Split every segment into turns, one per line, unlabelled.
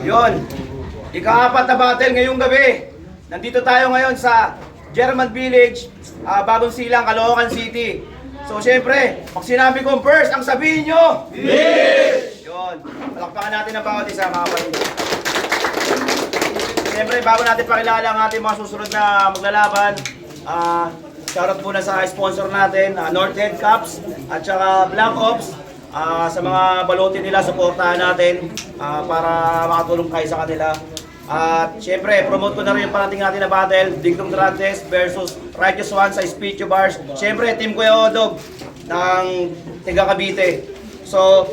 Yun, ika-apat na battle ngayong gabi. Nandito tayo ngayon sa German Village, Bagong Silang, Caloocan City. So syempre, pag sinabi kong first, ang sabihin nyo, yes! Yun, palakpakan natin ang bawat isa mga kapatid. Syempre, bago natin pakilala ang ating mga susunod na maglalaban, shoutout muna sa sponsor natin, Northhead Cups at saka Black Ops. Sa mga balotin nila, supportahan natin para makatulong kayo sa kanila. At syempre, promote ko na rin yung parating natin na battle, Digdong Dragtes versus Righteous One sa Speecho Bars. Syempre, Team Kuya Odog ng Tiga Cavite. So,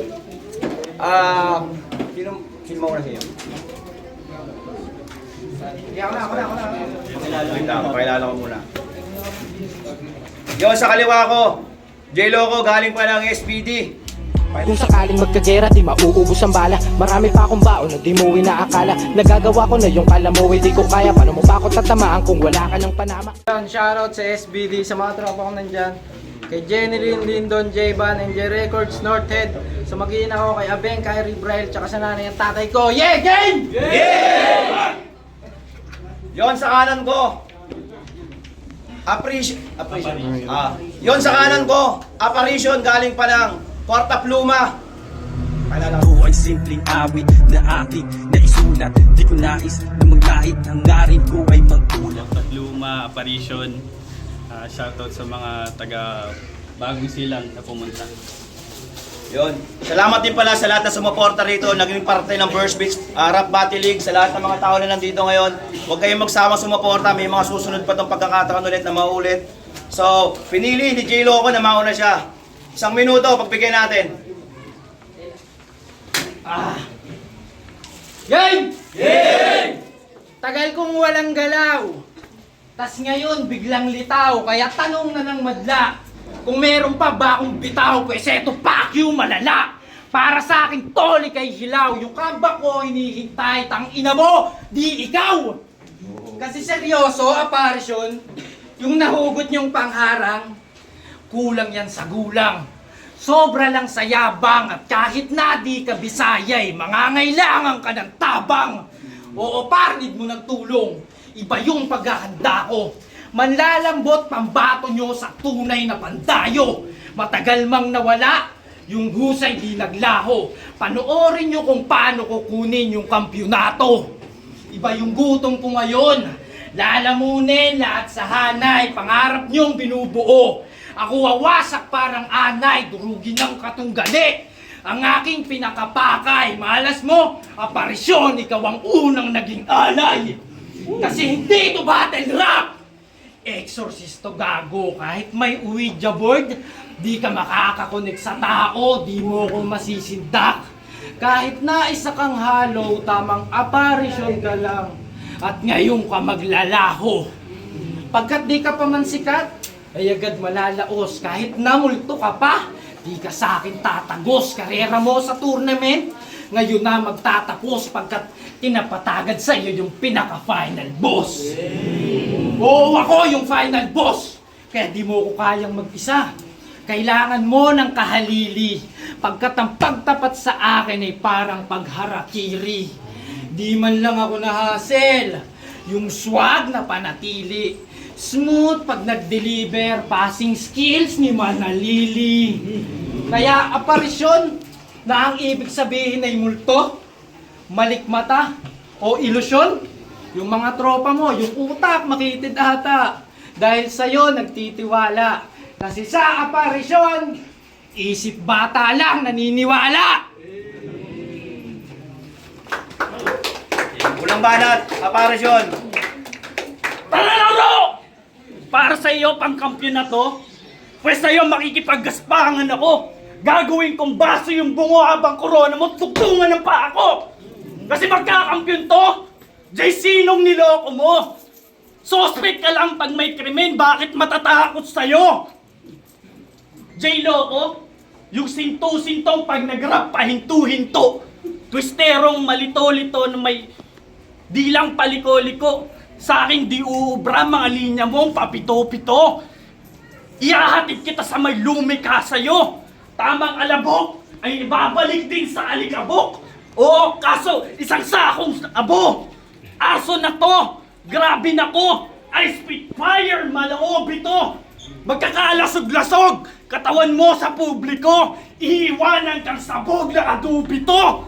sino mauna sa'yo? Pakilala ko muna. Yo, sa kaliwa ko, J-Loco, galing pa ng SPD.
Kung sakaling magkagera, di mauubos ang bala. Marami pa akong baon na di mo inaakala. Nagagawa ko na yung kala mo, hindi ko kaya. Paano mo ba ako tatamaan kung wala ka ng panama?
Shoutout sa SBD, sa mga tropa ko nandyan. Kay Jenny Lynn, Lindon, J-Ban, NJ Records, Northhead. Sa mag-iina ko kay Abeng, kay Ribrael, tsaka sa nanay ang tatay ko. Yeah, game!
Yeah! Yon sa kanan ko. Yon sa kanan ko. Apparition galing pa ng Kwarta Pluma.
Ito ay simpleng awit na aking naisulat. Di ko nais na manglait. Hangarin ko ay magtulak.
Kwarta Pluma, Apparition. Shoutout sa mga taga Bagong Silang na pumunta.
Yon. Salamat din pala sa lahat na sumuporta rito, naging parte ng Burst Beach Rap Battle League. Sa lahat ng mga tao na nandito ngayon, huwag kayong magsama sumuporta. May mga susunod pa itong pagkakataon ulit na maulit. So, pinili ni J-Loco na mauna siya. 1 minuto, pagbigay natin.
Game! Game! Tagal kong walang galaw. Tas ngayon, biglang litaw. Kaya tanong na ng madla. Kung meron pa ba akong bitaw, pwes eto pakyo malala. Para sa akin, toli kay hilaw. Yung kamba ko, hinihintay. Tang ina mo, di ikaw. Kasi seryoso, Apparition, yung nahugot niyong pangharang, kulang yan sa gulang. Sobra lang sa yabang at kahit na di ka Bisayay, mangangailangan ka ng tabang. Oo, parnid mo ng tulong. Iba yung paghahanda ko. Manlalambot pambato nyo sa tunay na pandayo. Matagal mang nawala, yung husay di naglaho. Panoorin nyo kung paano kukunin yung kampyonato. Iba yung gutom ko ngayon. Lalamunin lahat sa hanay, pangarap nyong binubuo. Ako wawasak parang anay, durugin ng katunggali. Ang aking pinakapakay, malas mo, Apparition, ikaw ang unang naging alay. Kasi hindi ito battle rap. Exorcist to gago, kahit may Ouija board, di ka makakakonek sa tao, di mo ko masisindak. Kahit na isa kang halo, tamang Apparition ka lang. At ngayon ka maglalaho. Pagkat di ka pa man sikat, ay agad malalaos. Kahit namulto ka pa, di ka sa akin tatagos. Karera mo sa tournament, ngayon na magtatapos pagkat tinapatagad sa iyo yung pinaka-final boss. Oo, ako yung final boss. Kaya di mo ko kayang mag-isa. Kailangan mo ng kahalili. Pagkat ang pagtapat sa akin ay parang pagharakiri. Di man lang ako na-hassle. Yung swag na panatili. Smooth pag nag-deliver, passing skills ni Manalili. Kaya Apparition, na ang ibig sabihin ay multo, malikmata, o ilusyon. Yung mga tropa mo, yung utak makitid ata. Dahil sa'yo nagtitiwala. Kasi sa Apparition, isip bata lang naniniwala.
Ulang banat, Apparition.
Panalo! Para sa iyo, pangkampiyon na to, Pwes sa'yo makikipaggaspangan ako. Gagawin kong baso yung bungo habang korona mo, tugtungan ng paa ko. Kasi magkakampyon to. Jay, sinong niloko mo? Suspect ka lang pag may krimen, bakit matatakot sa'yo? Jay, loko? Yung sinto-sintong pag nag-rap pahinto-hinto. Twisterong malito-lito na may di lang paliko-liko. Sa akin di uubra mga linya mong papito-pito. Ihahatid kita sa may lumikha sa'yo. Tamang alabok ay ibabalik din sa alikabok. Oo, kaso isang sakong abo. Aso na to, grabe na ko. Ay spitfire, malaob ito. Magkakalasog-lasog, katawan mo sa publiko. Iiwanan kang sabog na adubito.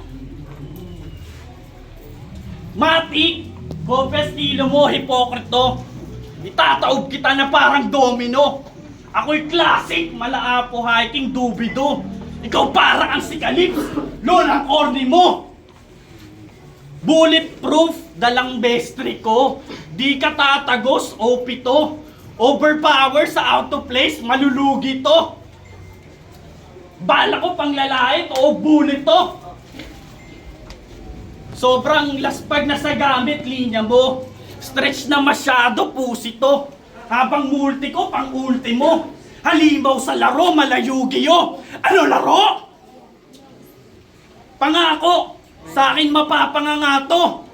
Matik, kopes estilo mo, hipokrito. Itataob kita na parang domino. Ako'y classic, malaapo hiking dubido. Ikaw para ang sikalips, lolang corny mo. Bulletproof, dalang bestri ko. Di ka tatagos o pito. Overpower sa out of place, malulugi to. Bala ko pang lalait o bullet to. Sobrang laspag na sa gamit linya mo. Stretch na masyado, pusi to. Habang multi ko, pang ultimo. Halimaw sa laro, malayugiyo. Ano laro? Pangako, sa akin mapapangangato.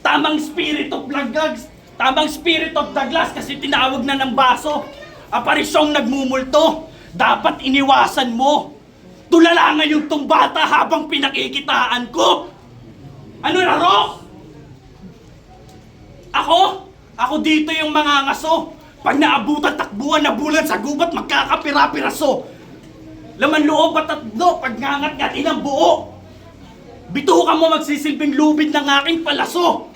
Tamang spirit of Daglas. Tamang spirit of Daglas kasi tinawag na ng baso. Aparisyong nagmumulto. Dapat iniwasan mo. Tulala ngayon tong bata habang pinakikitaan ko. Ano laro? Ako dito yung mga ngaso. Pag naabutan takbuhan na bulan sa gubat, magkakapira-piraso. Laman loob at tatlo, pag ngangat-ngatin ang buo. Bitukan mo magsisilbing lubid ng aking palaso.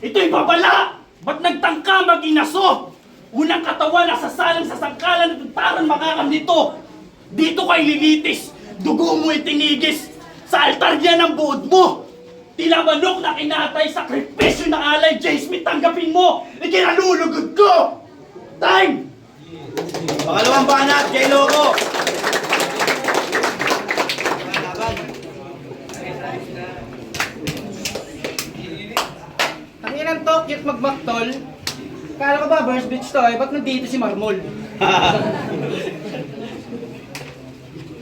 Ito'y babala! Ba't nagtangka mag-inaso? Unang katawan nasasalang sa sangkalan at taran makakamnito. Dito kay lilitis, dugo mo itinigis. Sa altar niya ng buod mo. Tila manok na kinatay, sakripisyo ng alay, J. Smith, tanggapin mo! Ikinalulugod ko! Time!
Pangalawang banat, Jay Loco.
Tanginan to, cute magbaktol. Kala ko ba, Burst Beach to eh, ba't nandito si Marmol?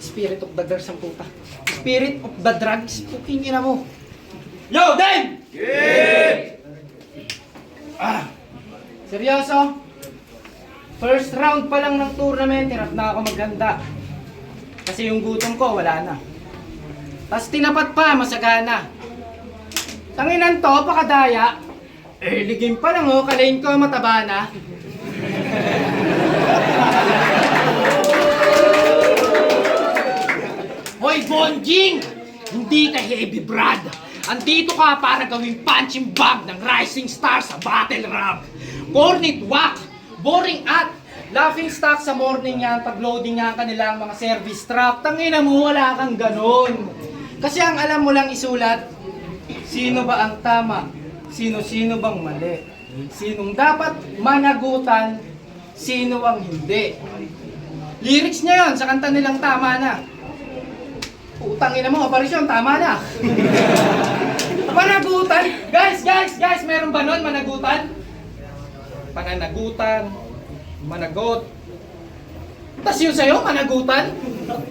Spirit of the drugs ang puta. Spirit of the drugs, puking ina mo. Yo, Dave! Seryoso? First round pa lang ng tournament, hirap na ako maghanda. Kasi yung gutom ko, wala na. Tapos tinapat pa, masagana. Tanginan to, pakadaya. Early game pa lang oh, kalain ko mataba na. Hoy, Bonjing! Hindi ka heavy brad. Andito ka para gawing punching bag ng rising star sa battle rap. Cornet whack, boring at laughing stock sa morning yan pag loading nga kanilang mga service truck. Tangina mo, wala kang ganon. Kasi ang alam mo lang isulat, sino ba ang tama? Sino-sino bang mali? Sinong dapat managutan? Sino ang hindi? Lyrics niya yon sa kanta nilang Tama Na. Utang ina mo, aparisyon, tama na. Managutan? Guys, meron ba nun managutan? Pananagutan, managot. Tas yun sa'yo, managutan?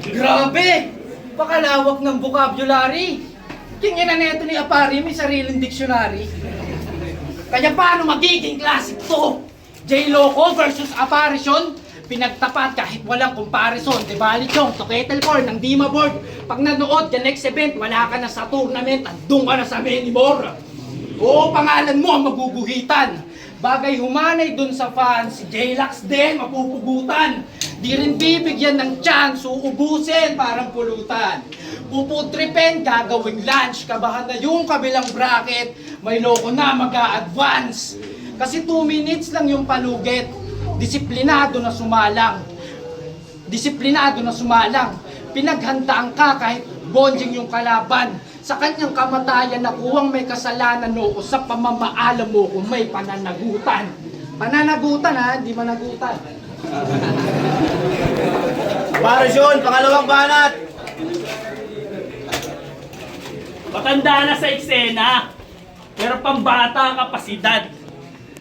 Grabe! Pakalawak ng vocabulary. Kingin na neto ni Apari, may sariling dictionary. Kaya paano magiging classic to? J. Loco versus Apparition? Pinagtapat kahit walang comparison. Diba, Lichong, to Kettlecorn ng Dima Board. Pag nanood ka next event, wala ka na sa tournament, andun ka na sa many more. Oo, pangalan mo ang maguguhitan. Bagay humanay dun sa fans, si J-Lax din, mapupugutan. Di rin bibigyan ng chance, uubusin parang pulutan. Puputripen, gagawing lunch, kabahan na yung kabilang bracket, may loko na mag-a-advance. Kasi 2 minutes lang yung palugit. Disiplinado na sumalang. Pinaghandaan ka kahit bonjing yung kalaban. Sa kanyang kamatayan nakuwang may kasalanan o sa pamamaalam mo kung may pananagutan. Pananagutan ha, hindi managutan.
Aparisyon, pangalawang banat.
Matanda na sa eksena, pero pambata kapasidad.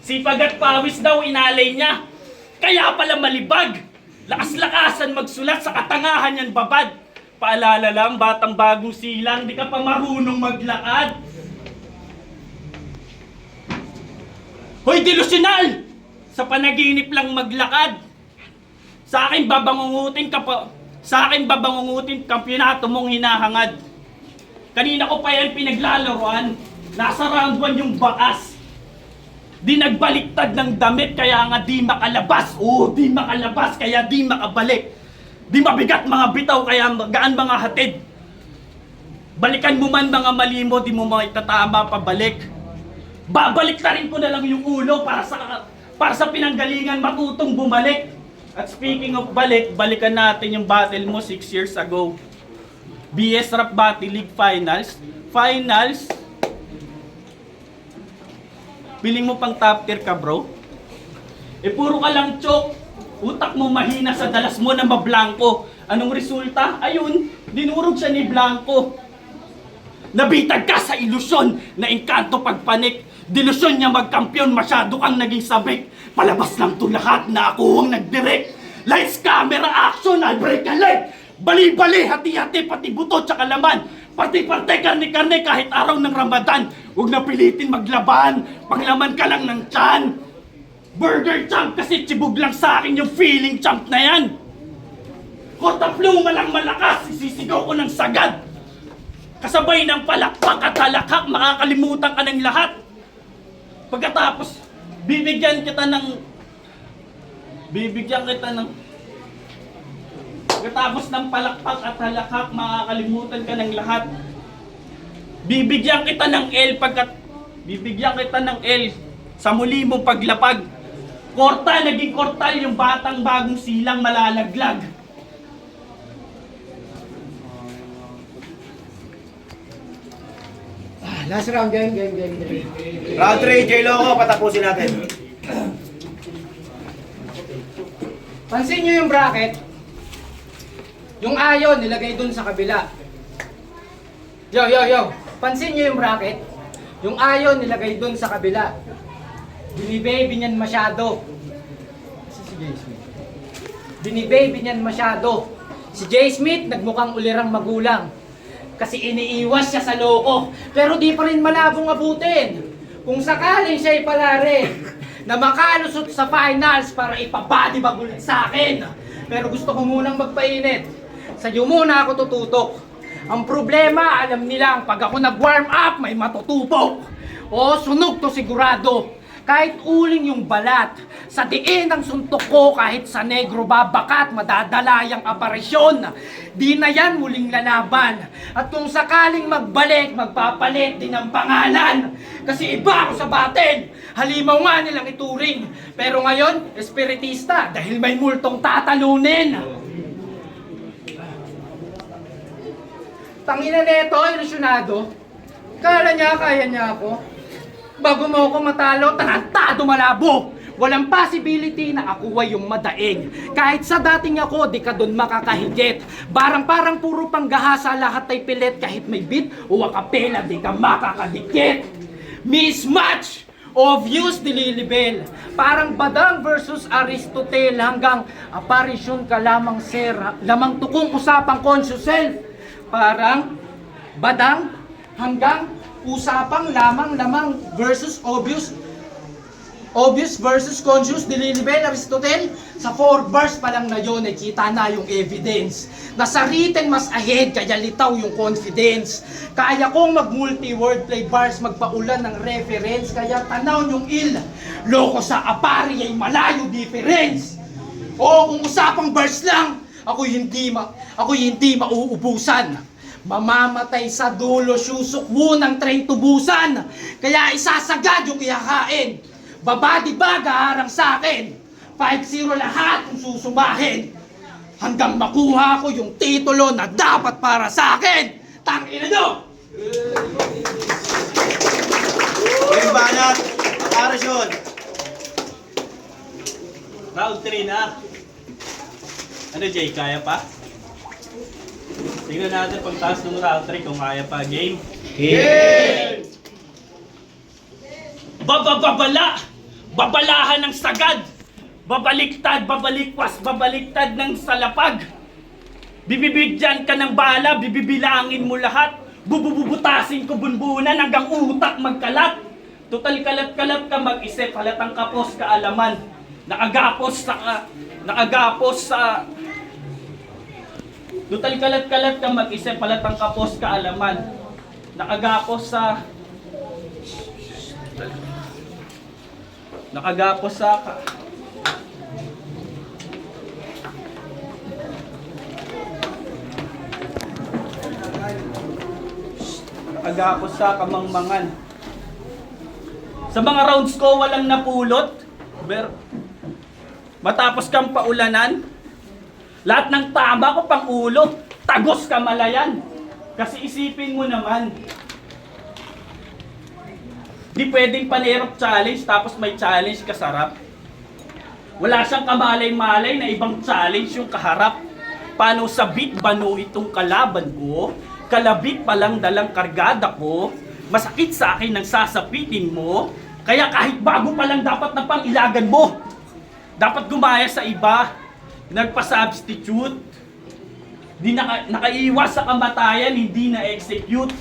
Sipag at pawis daw inalay niya, kaya pala malibag. Lakas-lakasan magsulat sa katangahan yan babad. Paalala lang, batang bagong silang, di ka pa marunong maglakad. Hoy, delusyonal! Sa panaginip lang maglakad. Sa akin babangungutin kampyonato mong hinahangad. Kanina ko pa yan pinaglalaroan. Nasa round 1 yung bakas. Di nagbaliktad ng damit kaya nga di makalabas. Oo, di makalabas kaya di makabalik. Di mabigat mga bitaw kaya gaan mga hatid. Balikan mo man mga mali mo, di mo maitatama pabalik. Babalik na rin ko na lang yung ulo para sa pinanggalingan matutong bumalik. At speaking of balik, balikan natin yung battle mo 6 years ago. BS Rap Battle League Finals. Piling mo pang top tier ka, bro? Puro ka lang chok. Utak mo mahina sa dalas mo na mablangko. Anong resulta? Ayun, dinurog siya ni Blanco. Nabitag ka sa ilusyon na engkanto pagpanik. Dilusyon niya magkampiyon, masyado kang naging sabik. Palabas lang to lahat na ako ang nagdirect. Lights, camera, action, I break a leg. Bali-bali, hati-hati, pati buto tsaka laman. Parte-parte, karne-karne kahit araw ng Ramadan. Huwag na pilitin maglaban, panglaman ka lang ng tiyan. Burger champ kasi tsibog lang sa akin yung feeling champ na yan. Kota pluma lang malakas, isisigaw ko ng sagad. Kasabay ng palakpak at halakhak, makakalimutan ka ng lahat. Pagkatapos, bibigyan kita ng pagkatapos ng palakpak at halakhak, makakalimutan ka ng lahat. Bibigyan kita ng L sa muli mong paglapag. Naging kortal yung batang bagong silang malalaglag.
Last round, game.
Round 3, J Loco, patapusin natin.
Pansin nyo yung bracket. Yung ayon, nilagay dun sa kabila. Yo. Pansin nyo yung bracket. Yung ayon, nilagay dun sa kabila. Binibaby niyan masyado. Binibaby niyan masyado. Si Jay Smith, nagmukhang ulirang magulang. Kasi iniiwas siya sa loko. Pero di pa rin malabong abutin. Kung sakaling siya'y palare na makalusot sa finals para ipabody bag ulit sa akin. Pero gusto ko munang magpainit. Sa'yo muna ako tututok. Ang problema, alam nilang pag ako nag-warm up, may matutupok. O, sunog to sigurado. Kahit uling yung balat, sa diin ang suntok ko kahit sa negro babakat, madadalayang aparisyon. Di na yan muling lalaban. At kung sakaling magbalik, magpapalit din ang pangalan. Kasi iba ako sa batin, halimaw nga nilang ituring. Pero ngayon, espiritista dahil may multong tatalunin. Tangina neto, ilusyonado. Kala niya, kaya niya ako. Bago mo ako matalo, tarantado malabo. Walang possibility na ako ay yung madaing. Kahit sa dating ako, di ka dun makakahigit. Parang puro panggahasa, lahat ay pilit. Kahit may beat o akapela, di ka makakadikit. Mismatch! Obvious dililibel. Parang Badang versus Aristotle. Hanggang aparisyon ka lamang sir. Lamang tukong usapang conscious self. Parang Badang hanggang usapang lamang versus obvious versus conscious dililibel Aristotle. Sa 4 bars pa lang na yun, nakita na yung evidence na sa written mas ahead, kaya litaw yung confidence. Kaya kong mag multi-wordplay bars, magpaulan ng reference, kaya tanaw yung loko sa apari ay malayo difference. O kung usapang bars lang, ako'y hindi mauubusan. Mamamatay sa dulo, susukwo ng train tubusan. Kaya isasagad yung ihakain. Babadi ba gaharang sa akin? 5-0 lahat kung susumahin. Hanggang makuha ko yung titulo na dapat para sa akin. Tangina nyo!
Game banat, aparisyon.
Round 3 na. Ano Jay, kaya pa? Tingnan natin pagtaas ng round 3 kung kaya pa. Game? Game! Bababala! Babalahan ng sagad! Babaliktad, babalikwas, babaliktad ng salapag! Bibibigyan ka ng bala, bibibilangin mo lahat! Bububutasin ko bunbunan hanggang utak magkalat! Total kalat-kalat ka mag-isip, halatang kapos kaalaman! Nakagapos sa Total kalat-kalat ka mag-isip, halatang kapos kaalaman. Nakagapos sa kamangmangan. Sa mga rounds ko walang napulot. Matapos kang paulanan, lahat ng tama ko pang ulo, tagos kamalayan. Kasi isipin mo naman, di pwedeng panirap challenge tapos may challenge kasarap. Wala siyang kamalay-malay na ibang challenge yung kaharap. Paano sabit bano itong kalaban ko? Kalabit palang dalang kargada ko. Masakit sa akin nang sasapitin mo. Kaya kahit bago pa lang dapat na pang ilagan mo. Dapat gumaya sa iba. Nagpa-substitute. Di nakaiwas sa kamatayan, hindi na-execute.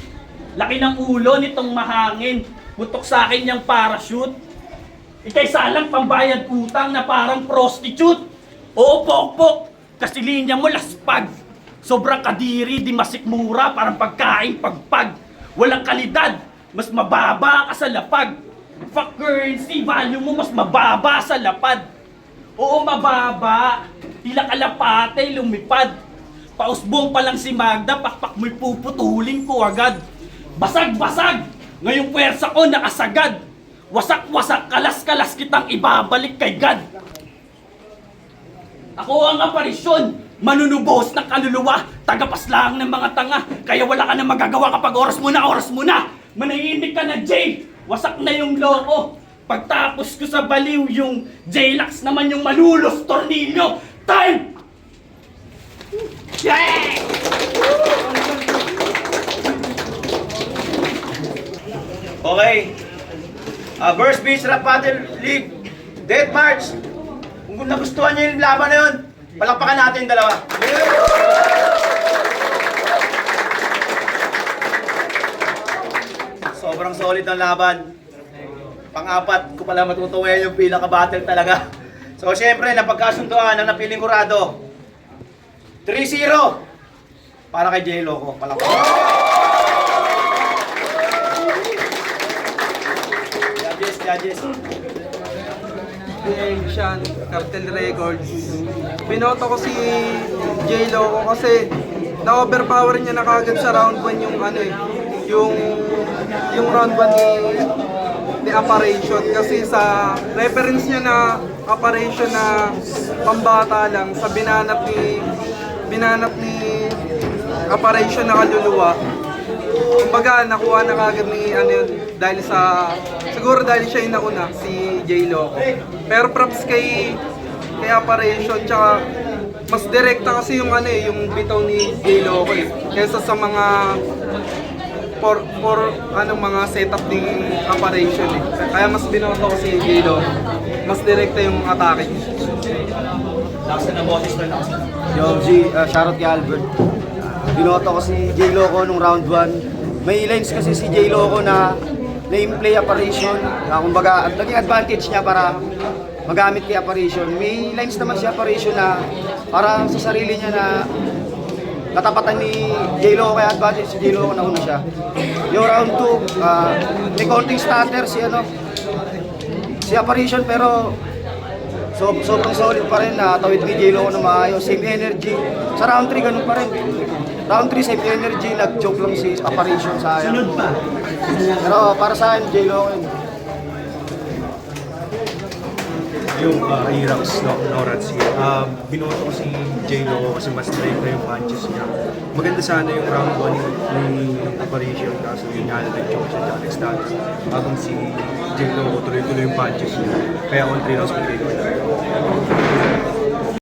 Laki ng ulo nitong mahangin. Putok sa akin yung parachute. Ikay salang pambayad utang na parang prostitute. Oo, pokpok. Kasi linya mo laspag. Sobrang kadiri, di masikmura, parang pagkain pagpag. Walang kalidad, mas mababa ka sa lapag. Fuck currency, value mo mas mababa sa lapad. Oo, mababa. Tila kalapate, lumipad. Pausbong pa lang si Magda, pakpak mo'y puputulin ko agad. Basag-basag! Ngayong puwersa ko nakasagad. Wasak-wasak, kalas-kalas kitang ibabalik kay God. Ako ang aparisyon, manunubos ng kaluluwa, tagapaslang ng mga tanga. Kaya wala ka na magagawa kapag oras mo na. Manahimik ka na, Jay. Wasak na yung loko. Pagtapos ko sa baliw yung J-Lax naman yung malulos tornilyo. Time! Yeah!
Okay. Burst Beach Rap Battle League Death March. Kung nagustuhan niyo yung laban na yun, palakpakan natin yung dalawa. Sobrang solid ang laban. Pang-apat ko pala matutuwayan yung pila ka-battle talaga. So syempre, napagkasunduan ang napiling kurado. 3-0 para kay J-Lo ko. Palakpakan. Judges.
Sean, Cartel Records. Binoto ko si J-Lo ko kasi na-overpower niya na kagad sa round 1 yung yung round 1 ni Operation kasi sa reference niya na Operation na pambata lang sa binanat ni Operation na kaluluwa. Kumbaga nakuha na kagad ni siguro dahil siya yung nauna, si J-Lo. Pero props kay Operation, tsaka mas direkta kasi yung bitaw ni J-Lo kaysa sa mga mga setup ni Operation Kaya mas binoto ko si J-Lo. Mas direkta yung atake niya.
Lakas na boses na lakas.
Yo, G, shoutout kay Albert. Binoto ko si J-Lo ko nung round 1. May lines kasi si J-Lo ko na name play Operation. Kumbaga, naging advantage niya para magamit kay Operation. May lines naman si Operation na para sa sarili niya na katapatan ni J-Lo ko, kaya advantage si J-Lo ko, nauna siya. Yung round 2, may konting stutter si Operation, pero sobrang solid pa rin na tawid ni J-Lo ko na maayos, same energy. Sa round 3, ganun pa rin. Round 3, same energy, nag-joke lang si Operation, sayang.
Sunod pa.
Pero para sa akin, J-Lo ko yun.
Yung Irax Norats here. Binoto ko si J-Lo kasi mas straight na yung punches niya. Maganda sana yung round 1 ni Operation kaso yung nag-joke siya dyan next time. Habang si J-Lo tuloy-tuloy yung punches niya. Kaya on 3 rounds pinili ko.